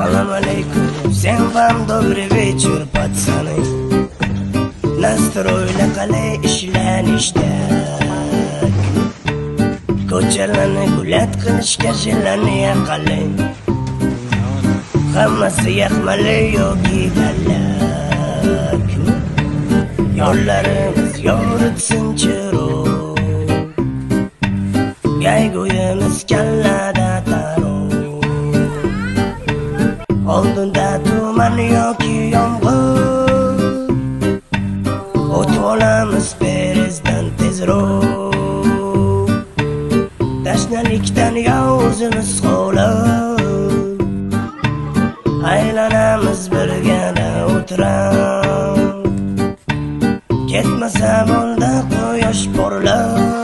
Салам алейкум, всем вам добрый вечер, пацаны. Nastroyla qalay ishlanishdak, ko'chalarni gullat qilishga jillanaya qalay. Hammasi yaxmali yoki dalak, yo'llarimiz yoritsin chiroq, yaygo'yimiz kallada taro. Oldinda tuman yoki yomg'ir, o'tib olamiz perezdan tezroq. Tashnalikdan yo o'zimiz qolib, aylanamiz birgada o'tirib. Ketmasa bo'ldi quyosh porlab,